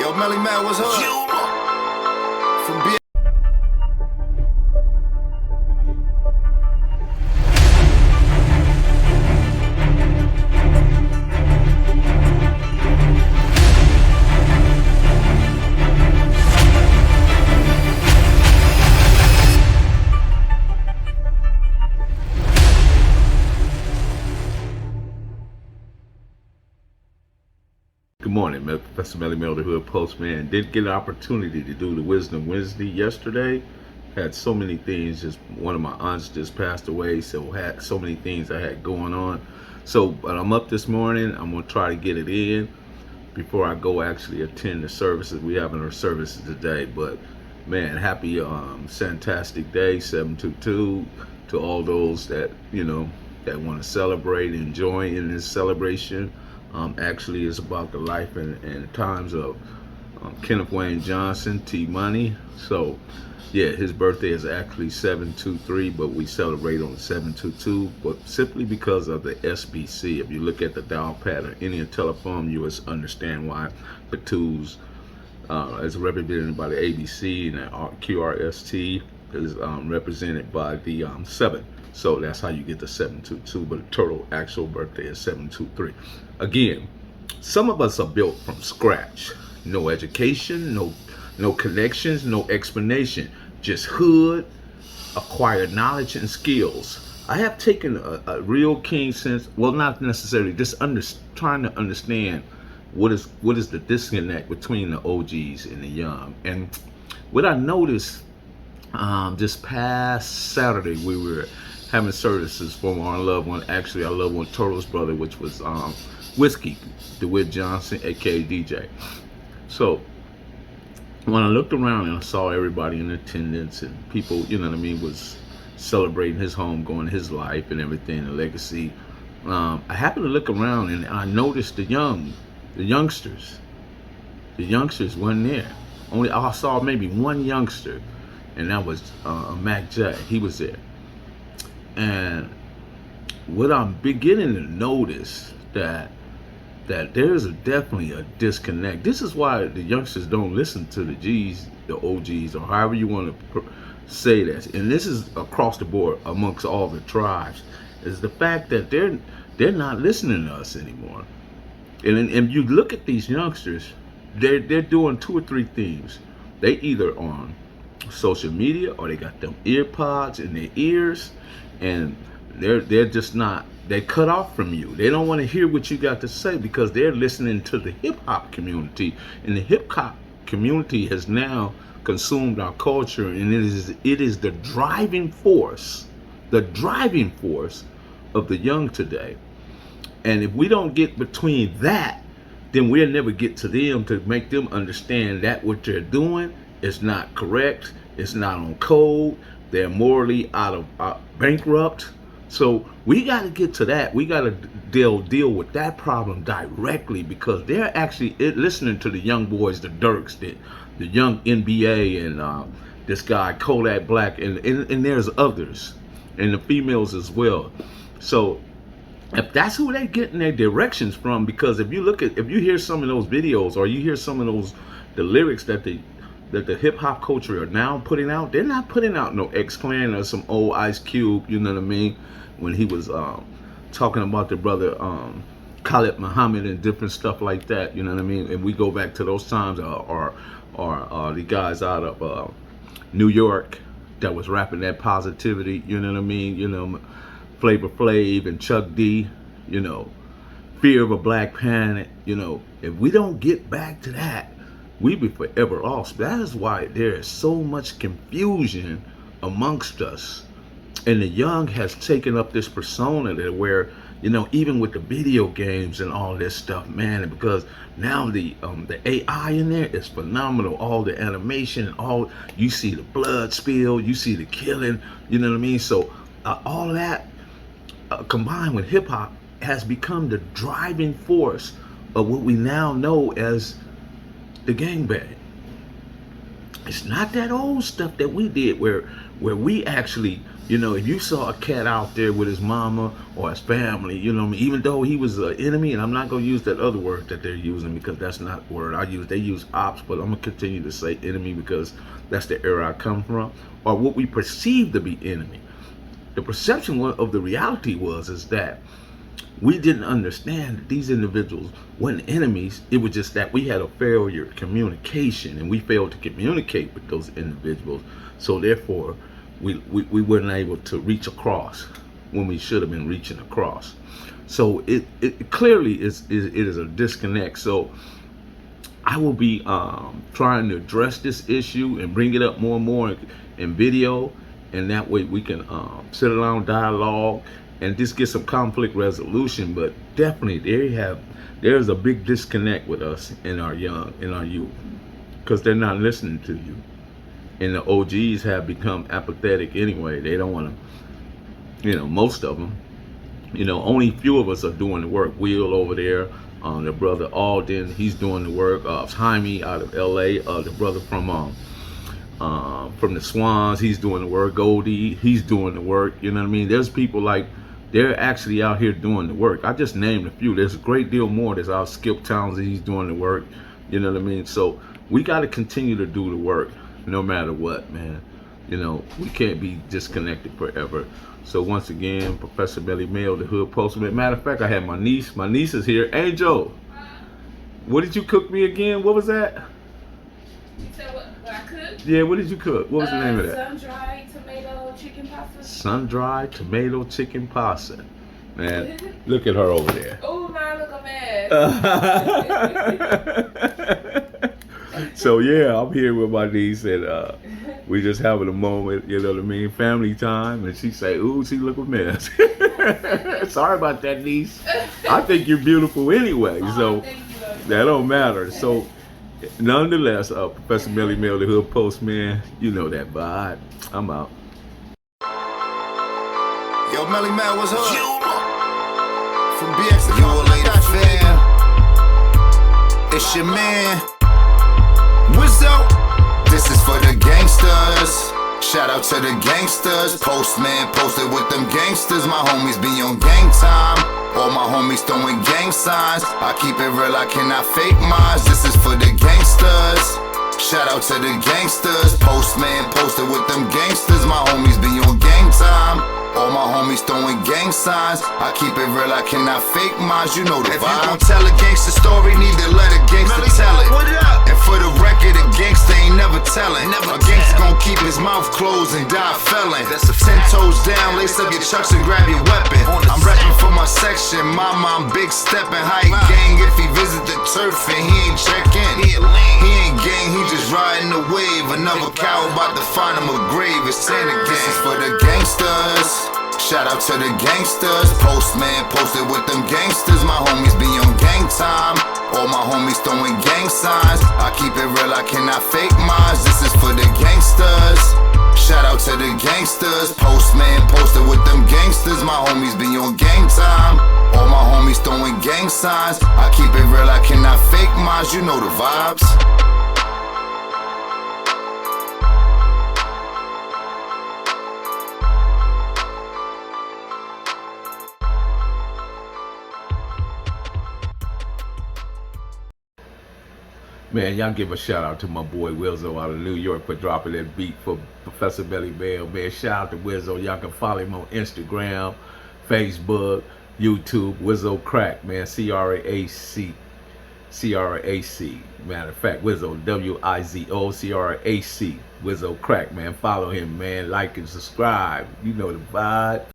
Yo, Melly Man, what's up? From B. Good morning, Professor Melly Mel, the Hood Postman. Did get an opportunity to do the Wisdom Wednesday yesterday. Had so many things. Just one of my aunts just passed away, so had so many things I had going on. But I'm up this morning. I'm gonna try to get it in before I go actually attend the services. We having our services today, but man, happy fantastic day 722 to all those that that want to celebrate and join in this celebration. Actually, it's about the life and times of Kenneth Wayne Johnson, T Money. So yeah, his birthday is actually 723, but we celebrate on 722, but simply because of the SBC. If you look at the dial pattern, any telephone, you will understand why the twos is represented by the ABC, and the QRST is represented by the 7. So that's how you get the 722, but the total actual birthday is 723. Again, some of us are built from scratch. No education, no connections, no explanation. Just hood, acquired knowledge and skills. I have taken a real keen sense, well, not necessarily, just trying to understand what is the disconnect between the OGs and the young. And what I noticed this past Saturday, we were having services for our loved one, actually our loved one Turtle's brother, which was Whiskey DeWitt Johnson, aka DJ. So when I looked around and I saw everybody in attendance and people, was celebrating his home, going his life and everything, the legacy. I happened to look around and I noticed the youngsters. The youngsters wasn't there. Only I saw maybe one youngster, and that was Mac J. He was there. And what I'm beginning to notice that there's definitely a disconnect. This is why the youngsters don't listen to the G's, the OGs, or however you want to say that. And this is across the board amongst all the tribes, is the fact that they're not listening to us anymore. And you look at these youngsters, they're doing 2 or 3 things. They either on social media or they got them ear pods in their ears, and they're just not, they cut off from you. They don't want to hear what you got to say because they're listening to the hip-hop community, and the hip-hop community has now consumed our culture, and it is the driving force of the young today. And if we don't get between that, then we'll never get to them to make them understand that what they're doing is not correct, it's not on code, they're morally out of bankrupt. So we got to get to that. We got to deal with that problem directly, because they're actually listening to the young boys, the Dirks, the young NBA, and this guy Kodak Black, and there's others, and the females as well. So if that's who they getting their directions from, because if you hear some of those videos, or you hear some of the lyrics that the hip hop culture are now putting out, they're not putting out no X-Clan or some old Ice Cube, you know what I mean? When he was talking about the brother Khalid Muhammad and different stuff like that, you know what I mean? And we go back to those times, or the guys out of New York that was rapping that positivity, you know what I mean? Flavor Flav and Chuck D, Fear of a Black Planet, if we don't get back to that, we be forever lost. That is why there is so much confusion amongst us. And the young has taken up this persona that where, even with the video games and all this stuff, man, because now the AI in there is phenomenal. All the animation, you see the blood spill, you see the killing, you know what I mean? So all of that combined with hip hop has become the driving force of what we now know as the gangbang. It's not that old stuff that we did where we actually, if you saw a cat out there with his mama or his family, even though he was an enemy, and I'm not gonna use that other word that they're using because that's not the word I use. They use ops, but I'm gonna continue to say enemy because that's the era I come from, or what we perceive to be enemy. The perception of the reality is that we didn't understand that these individuals weren't enemies. It was just that we had a failure of communication, and we failed to communicate with those individuals. So therefore, we weren't able to reach across when we should have been reaching across. So it clearly it is a disconnect. So I will be trying to address this issue and bring it up more and more in video, and that way we can sit around, dialogue, and just get some conflict resolution. But definitely there's a big disconnect with us in our youth, because they're not listening to you, and the OGs have become apathetic anyway. They don't want to, most of them, only few of us are doing the work. Will over there, the brother Alden, he's doing the work. Jaime out of LA, the brother from the Swans, he's doing the work. Goldie, he's doing the work. You know what I mean? There's people like, they're actually out here doing the work. I just named a few. There's a great deal more. There's our Skip Townsend, he's doing the work. You know what I mean? So we got to continue to do the work no matter what, man. We can't be disconnected forever. So once again, Professor Belly Mail, the Hood Postman. Matter of fact, I had my niece. My niece is here. Angel, what did you cook me again? What was that? You said what I cooked? Yeah, what did you cook? What was the name of that? Sun-dried tomato chicken pasta. Sun-dried tomato chicken pasta. Man, look at her over there. Oh, now I look a mess. So yeah, I'm here with my niece, and we just having a moment, you know what I mean, family time, and she say, "Ooh, she look a mess." Sorry about that, niece. I think you're beautiful anyway, so that don't matter. So nonetheless, Professor Melly Mel, the Hood Postman, you know that vibe. I'm out. Yo, Melly Mel, what's up? From BX to you a lady fan. It's your man. Wizzo. This is for the gangsters. Shout out to the gangsters. Postman posted with them gangsters. My homies be on gang time. All my homies throwing gang signs. I keep it real, I cannot fake mines. This is for the gangsters. Shout out to the gangsters. Postman posted with them gangsters. My homies be on gang time. All my homies throwing gang signs. I keep it real, I cannot fake mines. You know the vibe. If you gon' tell a gangster story, need to let a gangster tell it. And for the record, a gangster ain't never telling. A gangster gon' keep his mouth closed and die felon. 10 toes down, lace up your chucks and grab your weapon. I'm reppin' for my section. My mom big steppin', hype gang. If he visit the turf and he ain't checkin', he ain't gang, he just riding the wave. Another cow about to find him a grave. It's Santa gang. This is for the gangsters. Shout out to the gangsters. Postman posted with them gangsters. My homies be on gang time. All my homies throwing gang signs. I keep it real, I cannot fake mines. This is for the gangsters. Shout out to the gangsters. Postman posted with them gangsters. My homies be on gang time. All my homies throwing gang signs. I keep it real, I cannot fake mines. You know the vibes. Man, y'all give a shout out to my boy Wizzo out of New York for dropping that beat for Professor Belly Bell. Man, shout out to Wizzo. Y'all can follow him on Instagram, Facebook, YouTube. Wizzo Crack, man. C-R-A-C. C-R-A-C. Matter of fact, Wizzo, W-I-Z-O, C-R-A-C. Wizzo Crack, man. Follow him, man. Like and subscribe. You know the vibe.